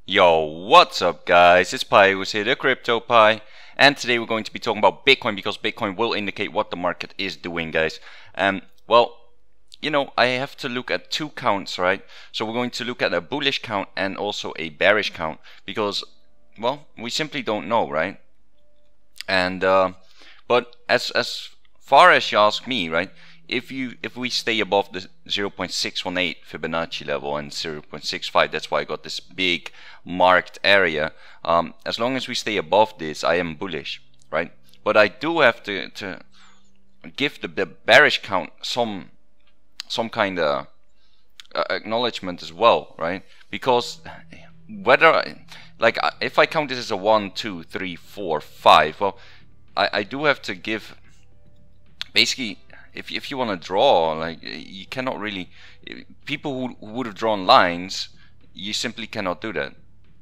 Yo, what's up guys? It's Pygoz here, the Crypto Pie, and today we're going to be talking about Bitcoin because Bitcoin will indicate what the market is doing, guys. Well, you know, I have to look at two counts, right? So we're going to look at a bullish count and also a bearish count because, well, we simply don't know, right? And but as far as you ask me, right? If we stay above the 0.618 Fibonacci level and 0.65, that's why I got this big marked area. As long as we stay above this, I am bullish, right? But I do have to give the bearish count some kind of acknowledgement as well, right? Because whether like if I count this as a 1, 2, 3, 4, 5, well, I do have to give basically. If you want to draw, like, you cannot really, people who would have drawn lines, you simply cannot do that.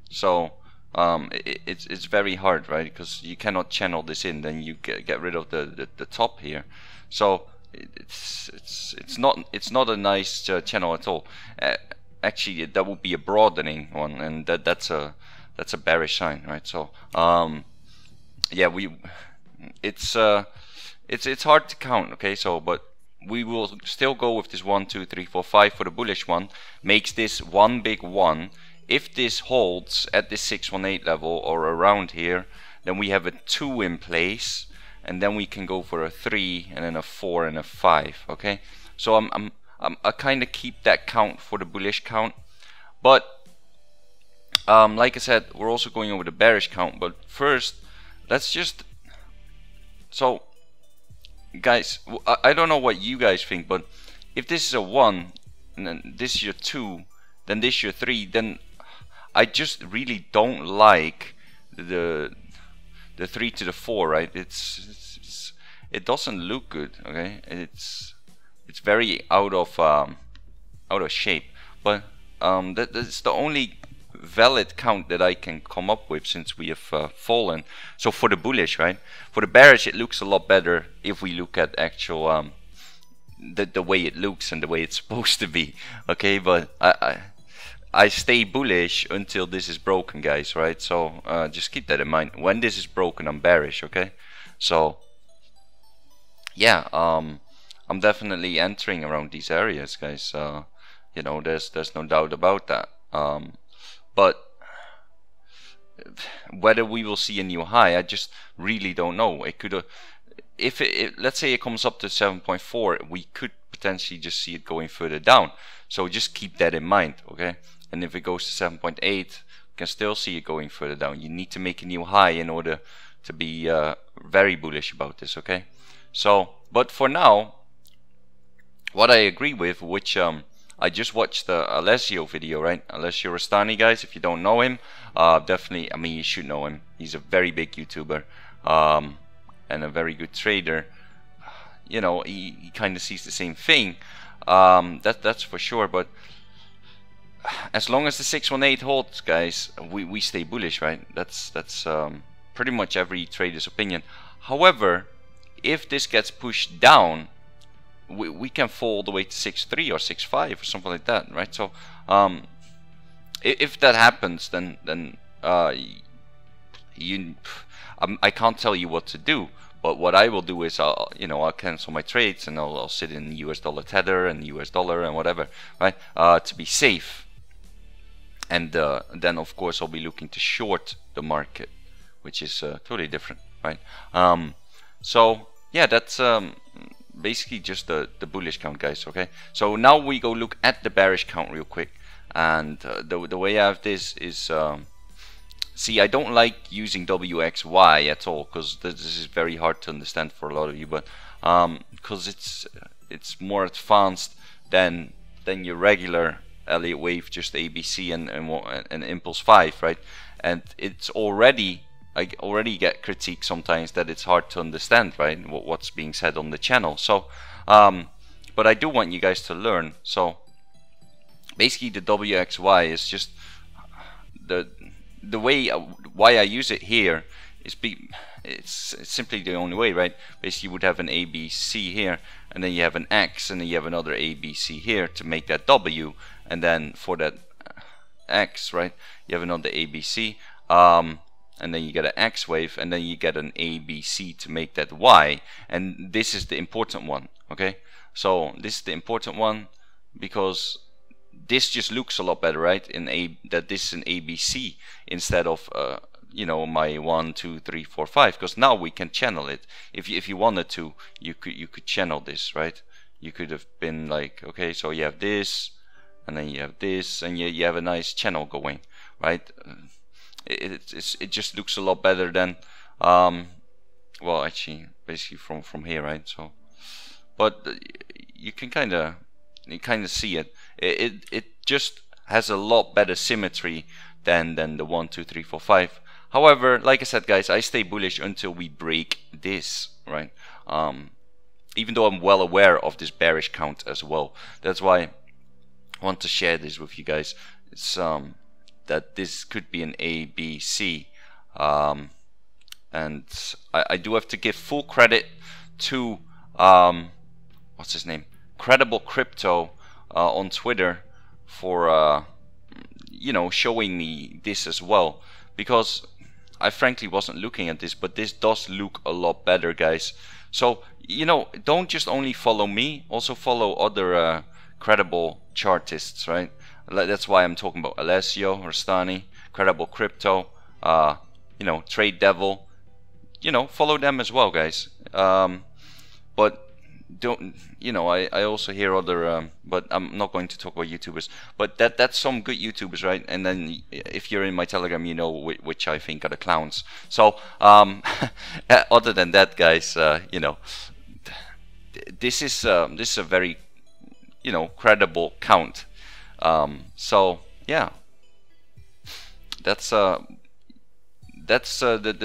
So it's very hard, right? Because you cannot channel this in, then you get rid of the top here. So it's not a nice channel at all. Actually, that would be a broadening one, and that's a bearish sign, right? So yeah, it's hard to count, okay? So, but we will still go with this 1, 2, 3, 4, 5 for the bullish one. Makes this one big one. If this holds at this 618 level or around here, then we have a 2 in place, and then we can go for a 3 and then a 4 and a 5. Okay, so I kind of keep that count for the bullish count, but like I said, we're also going over the bearish count. But first, let's just guys, I don't know what you guys think, but if this is a 1 and then this is your 2, then this is your 3, then I just really don't like the 3 to the 4, right? It doesn't look good, okay? It's very out of shape, but that's the only valid count that I can come up with since we have fallen. So for the bullish, right? For the bearish, it looks a lot better if we look at actual the way it looks and the way it's supposed to be. Okay, but I stay bullish until this is broken, guys, right? So just keep that in mind. When this is broken, I'm bearish. Okay, so yeah, I'm definitely entering around these areas, guys. You know, there's no doubt about that. But whether we will see a new high, I just really don't know. It could, if let's say it comes up to 7.4, we could potentially just see it going further down. So just keep that in mind, okay? And if it goes to 7.8, we can still see it going further down. You need to make a new high in order to be very bullish about this, okay? So, but for now, what I agree with, which I just watched the Alessio video, right? Alessio Rastani, guys, if you don't know him, definitely, I mean, you should know him. He's a very big YouTuber and a very good trader. You know, he kind of sees the same thing, that's for sure. But as long as the 618 holds, guys, we stay bullish, right? That's pretty much every trader's opinion. However, if this gets pushed down, we can fall all the way to 6.3 or 6.5 or something like that, right? So if that happens, then I can't tell you what to do. But what I will do is I'll cancel my trades and I'll sit in US dollar tether and US dollar and whatever, right? To be safe. And then of course I'll be looking to short the market, which is totally different, right? So yeah, that's basically just the bullish count, guys. Okay, so now we go look at the bearish count real quick. And the way I have this is see, I don't like using WXY at all because this is very hard to understand for a lot of you, but because it's more advanced than your regular Elliott wave, just ABC and Impulse 5, right? And it's already, I already get critique sometimes that it's hard to understand, right, what's being said on the channel. So but I do want you guys to learn. So basically the WXY is just the way why I use it here is it's simply the only way, right? Basically you would have an ABC here, and then you have an X, and then you have another ABC here to make that W, and then for that X, right? You have another ABC, and then you get an X wave, and then you get an ABC to make that Y, and this is the important one, okay? So this is the important one because this just looks a lot better, right? That this is an ABC instead of you know, my 1, 2, 3, 4, 5, because now we can channel it. If you wanted to, you could channel this, right? You could have been like, okay, so you have this, and then you have this, and you have a nice channel going, right? It just looks a lot better than well, actually, basically from here, right? So, but you can kind of see it. It just has a lot better symmetry than the 1, 2, 3, 4, 5. However, like I said, guys, I stay bullish until we break this, right? Even though I'm well aware of this bearish count as well. That's why I want to share this with you guys. It's that this could be an A, B, C, and I do have to give full credit to what's his name, Credible Crypto on Twitter for you know, showing me this as well, because I frankly wasn't looking at this, but this does look a lot better, guys. So, you know, don't just only follow me, also follow other credible chartists, right? That's why I'm talking about Alessio, Rastani, Credible Crypto, you know, Trade Devil. You know, follow them as well, guys. But don't, you know, I also hear other, but I'm not going to talk about YouTubers. But that's some good YouTubers, right? And then if you're in my Telegram, you know which I think are the clowns. So, other than that, guys, you know, this is a very, you know, credible count. So yeah, that's the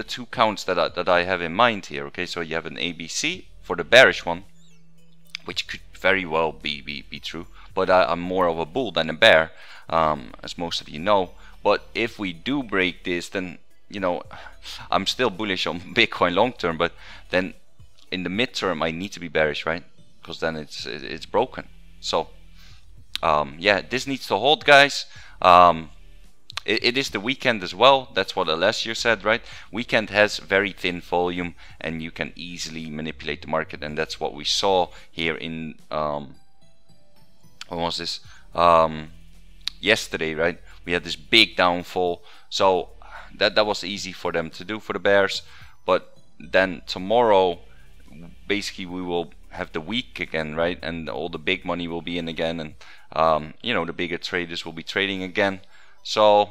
two counts that I have in mind here. Okay, so you have an ABC for the bearish one, which could very well be true, but I'm more of a bull than a bear, as most of you know. But if we do break this, then, you know, I'm still bullish on Bitcoin long term, but then in the midterm I need to be bearish, right? Because then it's broken. So yeah, this needs to hold, guys. It is the weekend as well. That's what Alessio said, right? Weekend has very thin volume, and you can easily manipulate the market, and that's what we saw here in what was this? Yesterday, right? We had this big downfall, so that was easy for them to do for the bears. But then tomorrow, basically, we will have the week again, right? And all the big money will be in again, and you know, the bigger traders will be trading again. So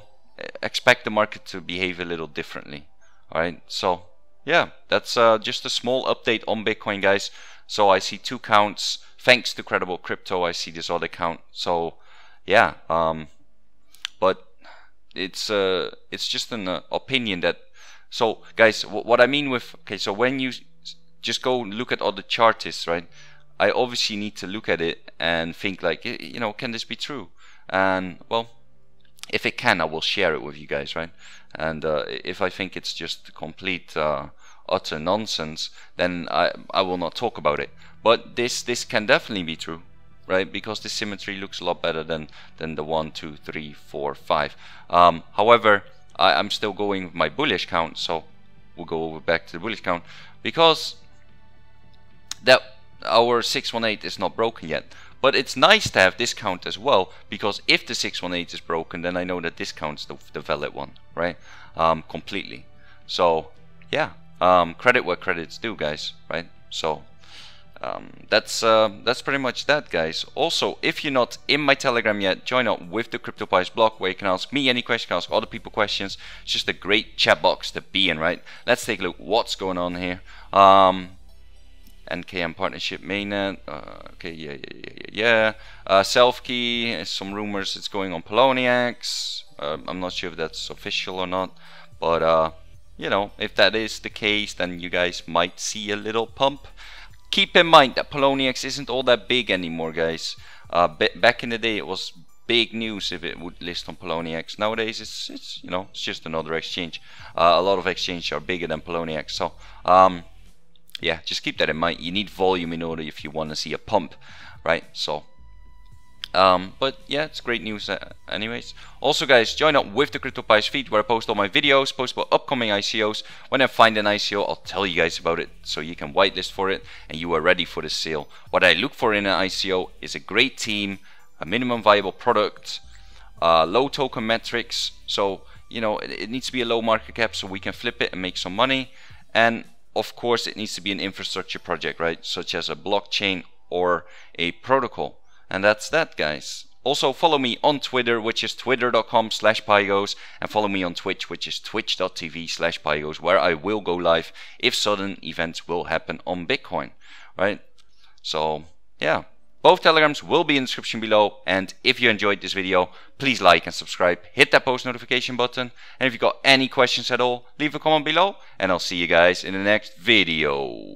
expect the market to behave a little differently. All right, so yeah, that's just a small update on Bitcoin, guys. So I see two counts thanks to Credible Crypto. I see this other count. So yeah, but it's just an opinion that. So guys, what I mean with, okay, so when you just go look at other chartists, right? I obviously need to look at it and think like, you know, can this be true? And well, if it can, I will share it with you guys, right? And if I think it's just complete utter nonsense, then I will not talk about it. But this can definitely be true, right? Because the symmetry looks a lot better than the 1, 2, 3, 4, 5. However, I'm still going with my bullish count, so we'll go over back to the bullish count, because that our 618 is not broken yet. But it's nice to have this count as well, because if the 618 is broken, then I know that this count's the valid one, right? Completely. So yeah, credit where credit's due, guys, right? So that's pretty much that, guys. Also, if you're not in my Telegram yet, join up with the CryptoPies blog, where you can ask me any question, ask other people questions. It's just a great chat box to be in, right? Let's take a look what's going on here. NKM partnership mainnet, okay, yeah. Self-key, some rumors it's going on Poloniex. I'm not sure if that's official or not, but you know, if that is the case, then you guys might see a little pump. Keep in mind that Poloniex isn't all that big anymore, guys. Back in the day, it was big news if it would list on Poloniex. Nowadays, it's you know, it's just another exchange. A lot of exchanges are bigger than Poloniex, so yeah, just keep that in mind. You need volume in order if you want to see a pump, right? So But yeah, it's great news anyways. Also guys, join up with the CryptoPy's feed where I post all my videos, post about upcoming ICOs. When I find an ICO, I'll tell you guys about it so you can whitelist for it and you are ready for the sale. What I look for in an ICO is a great team, a minimum viable product, low token metrics, so you know it needs to be a low market cap so we can flip it and make some money, and of course it needs to be an infrastructure project, right, such as a blockchain or a protocol. And that's that, guys. Also follow me on Twitter, which is twitter.com/Pygoz, and follow me on Twitch, which is twitch.tv/Pygoz, where I will go live if sudden events will happen on Bitcoin, right? So yeah, both telegrams will be in the description below, and if you enjoyed this video, please like and subscribe, hit that post notification button, and if you got any questions at all, leave a comment below, and I'll see you guys in the next video.